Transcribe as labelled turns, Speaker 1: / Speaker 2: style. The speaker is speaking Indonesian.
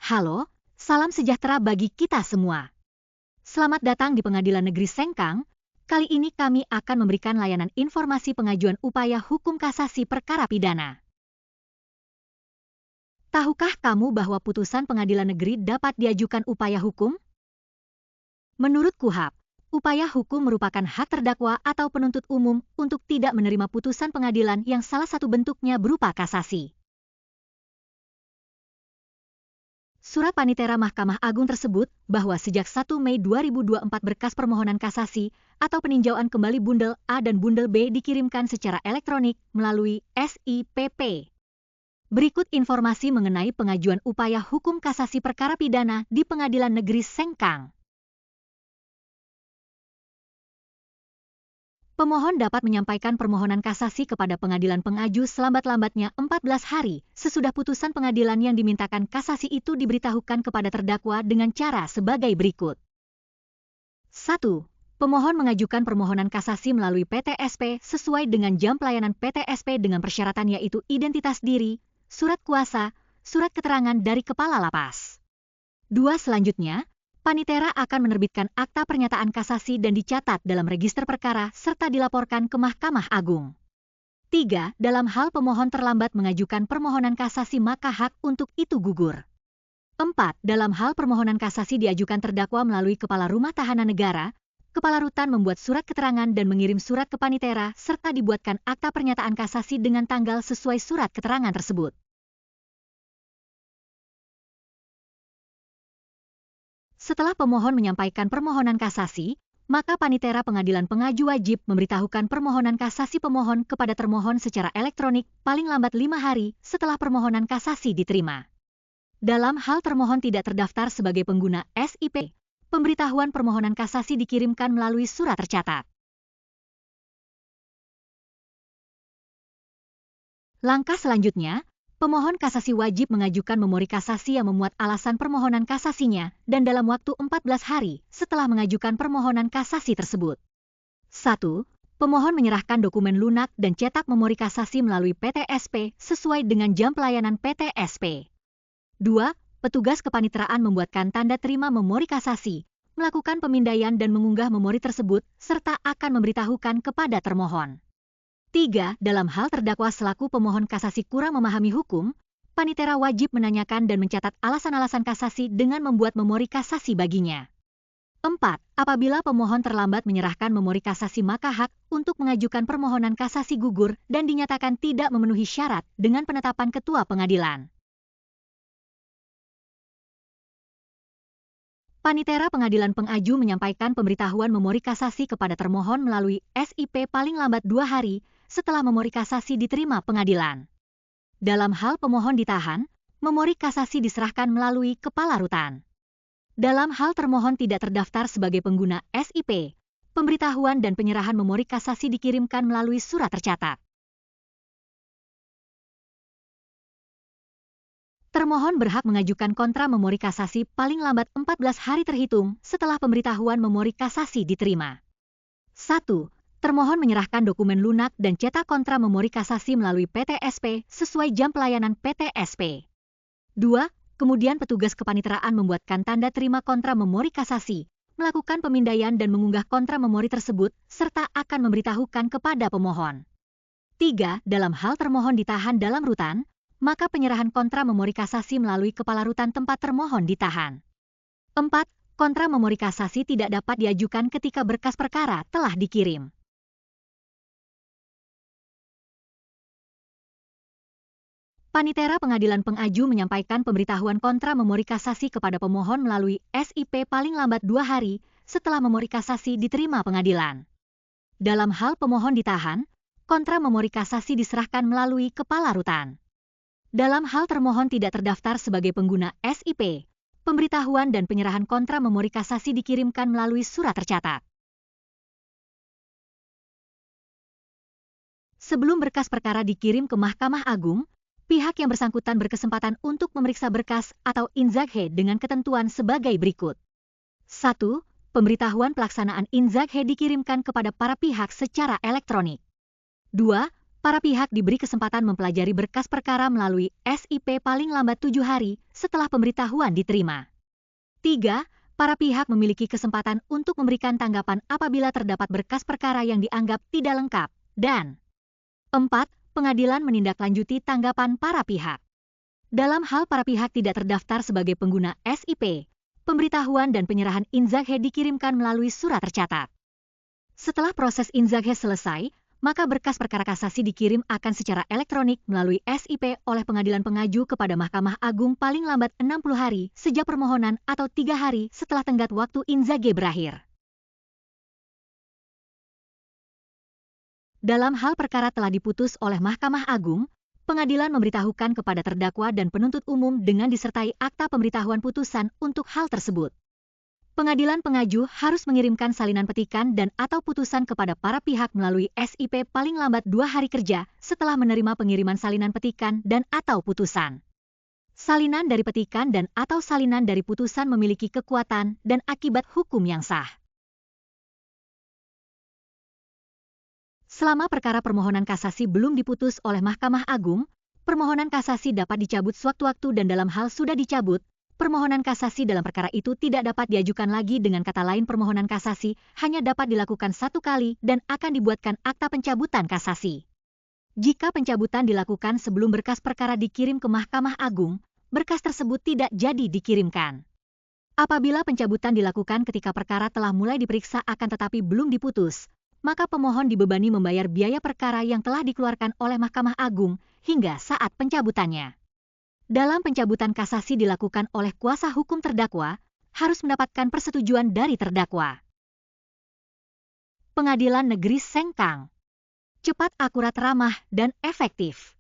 Speaker 1: Halo, salam sejahtera bagi kita semua. Selamat datang di Pengadilan Negeri Sengkang. Kali ini kami akan memberikan layanan informasi pengajuan upaya hukum kasasi perkara pidana. Tahukah kamu bahwa putusan pengadilan negeri dapat diajukan upaya hukum? Menurut KUHP, upaya hukum merupakan hak terdakwa atau penuntut umum untuk tidak menerima putusan pengadilan yang salah satu bentuknya berupa kasasi. Surat Panitera Mahkamah Agung tersebut bahwa sejak 1 Mei 2024 berkas permohonan kasasi atau peninjauan kembali bundel A dan bundel B dikirimkan secara elektronik melalui SIPP. Berikut informasi mengenai pengajuan upaya hukum kasasi perkara pidana di Pengadilan Negeri Sengkang. Pemohon dapat menyampaikan permohonan kasasi kepada pengadilan pengaju selambat-lambatnya 14 hari sesudah putusan pengadilan yang dimintakan kasasi itu diberitahukan kepada terdakwa dengan cara sebagai berikut. 1. Pemohon mengajukan permohonan kasasi melalui PTSP sesuai dengan jam pelayanan PTSP dengan persyaratan yaitu identitas diri, surat kuasa, surat keterangan dari Kepala Lapas. 2. Selanjutnya, Panitera akan menerbitkan akta pernyataan kasasi dan dicatat dalam register perkara serta dilaporkan ke Mahkamah Agung. 3. Dalam hal pemohon terlambat mengajukan permohonan kasasi maka hak untuk itu gugur. 4. Dalam hal permohonan kasasi diajukan terdakwa melalui Kepala Rumah Tahanan Negara, Kepala Rutan membuat surat keterangan dan mengirim surat ke Panitera serta dibuatkan akta pernyataan kasasi dengan tanggal sesuai surat keterangan tersebut. Setelah pemohon menyampaikan permohonan kasasi, maka Panitera Pengadilan Pengaju wajib memberitahukan permohonan kasasi pemohon kepada termohon secara elektronik paling lambat 5 hari setelah permohonan kasasi diterima. Dalam hal termohon tidak terdaftar sebagai pengguna SIP, pemberitahuan permohonan kasasi dikirimkan melalui surat tercatat. Langkah selanjutnya, pemohon kasasi wajib mengajukan memori kasasi yang memuat alasan permohonan kasasinya dan dalam waktu 14 hari setelah mengajukan permohonan kasasi tersebut. 1. Pemohon menyerahkan dokumen lunak dan cetak memori kasasi melalui PTSP sesuai dengan jam pelayanan PTSP. 2. Petugas kepaniteraan membuatkan tanda terima memori kasasi, melakukan pemindaian dan mengunggah memori tersebut serta akan memberitahukan kepada termohon. 3. Dalam hal terdakwa selaku pemohon kasasi kurang memahami hukum, Panitera wajib menanyakan dan mencatat alasan-alasan kasasi dengan membuat memori kasasi baginya. 4. Apabila pemohon terlambat menyerahkan memori kasasi maka hak untuk mengajukan permohonan kasasi gugur dan dinyatakan tidak memenuhi syarat dengan penetapan ketua pengadilan. Panitera Pengadilan Pengaju menyampaikan pemberitahuan memori kasasi kepada termohon melalui SIP paling lambat 2 hari setelah memori kasasi diterima pengadilan. Dalam hal pemohon ditahan, memori kasasi diserahkan melalui Kepala Rutan. Dalam hal termohon tidak terdaftar sebagai pengguna SIP, pemberitahuan dan penyerahan memori kasasi dikirimkan melalui surat tercatat. Termohon berhak mengajukan kontra memori kasasi paling lambat 14 hari terhitung setelah pemberitahuan memori kasasi diterima. 1. Termohon menyerahkan dokumen lunak dan cetak kontra memori kasasi melalui PTSP sesuai jam pelayanan PTSP. 2. Kemudian petugas kepaniteraan membuatkan tanda terima kontra memori kasasi, melakukan pemindaian dan mengunggah kontra memori tersebut, serta akan memberitahukan kepada pemohon. 3. Dalam hal termohon ditahan dalam rutan, maka penyerahan kontra memori kasasi melalui Kepala Rutan tempat termohon ditahan. 4. Kontra memori kasasi tidak dapat diajukan ketika berkas perkara telah dikirim. Panitera Pengadilan Pengaju menyampaikan pemberitahuan kontra memori kasasi kepada pemohon melalui SIP paling lambat 2 hari setelah memori kasasi diterima pengadilan. Dalam hal pemohon ditahan, kontra memori kasasi diserahkan melalui Kepala Rutan. Dalam hal termohon tidak terdaftar sebagai pengguna SIP, pemberitahuan dan penyerahan kontra memori kasasi dikirimkan melalui surat tercatat. Sebelum berkas perkara dikirim ke Mahkamah Agung, pihak yang bersangkutan berkesempatan untuk memeriksa berkas atau inzaghe dengan ketentuan sebagai berikut. 1. Pemberitahuan pelaksanaan inzaghe dikirimkan kepada para pihak secara elektronik. 2. para pihak diberi kesempatan mempelajari berkas perkara melalui SIP paling lambat 7 hari setelah pemberitahuan diterima. 3. Para pihak memiliki kesempatan untuk memberikan tanggapan apabila terdapat berkas perkara yang dianggap tidak lengkap. Dan 4. Pengadilan menindaklanjuti tanggapan para pihak. Dalam hal para pihak tidak terdaftar sebagai pengguna SIP, pemberitahuan dan penyerahan inzaghe dikirimkan melalui surat tercatat. Setelah proses inzaghe selesai, maka berkas perkara kasasi dikirim akan secara elektronik melalui SIP oleh pengadilan pengaju kepada Mahkamah Agung paling lambat 60 hari sejak permohonan atau 3 hari setelah tenggat waktu inzaghe berakhir. Dalam hal perkara telah diputus oleh Mahkamah Agung, pengadilan memberitahukan kepada terdakwa dan penuntut umum dengan disertai akta pemberitahuan putusan untuk hal tersebut. Pengadilan pengaju harus mengirimkan salinan petikan dan atau putusan kepada para pihak melalui SIP paling lambat 2 hari kerja setelah menerima pengiriman salinan petikan dan atau putusan. Salinan dari petikan dan atau salinan dari putusan memiliki kekuatan dan akibat hukum yang sah. Selama perkara permohonan kasasi belum diputus oleh Mahkamah Agung, permohonan kasasi dapat dicabut sewaktu-waktu dan dalam hal sudah dicabut, permohonan kasasi dalam perkara itu tidak dapat diajukan lagi. Dengan kata lain, permohonan kasasi hanya dapat dilakukan 1 kali dan akan dibuatkan akta pencabutan kasasi. Jika pencabutan dilakukan sebelum berkas perkara dikirim ke Mahkamah Agung, berkas tersebut tidak jadi dikirimkan. Apabila pencabutan dilakukan ketika perkara telah mulai diperiksa akan tetapi belum diputus, maka pemohon dibebani membayar biaya perkara yang telah dikeluarkan oleh Mahkamah Agung hingga saat pencabutannya. Dalam pencabutan kasasi dilakukan oleh kuasa hukum terdakwa, harus mendapatkan persetujuan dari terdakwa. Pengadilan Negeri Sengkang. Cepat, akurat, ramah, dan efektif.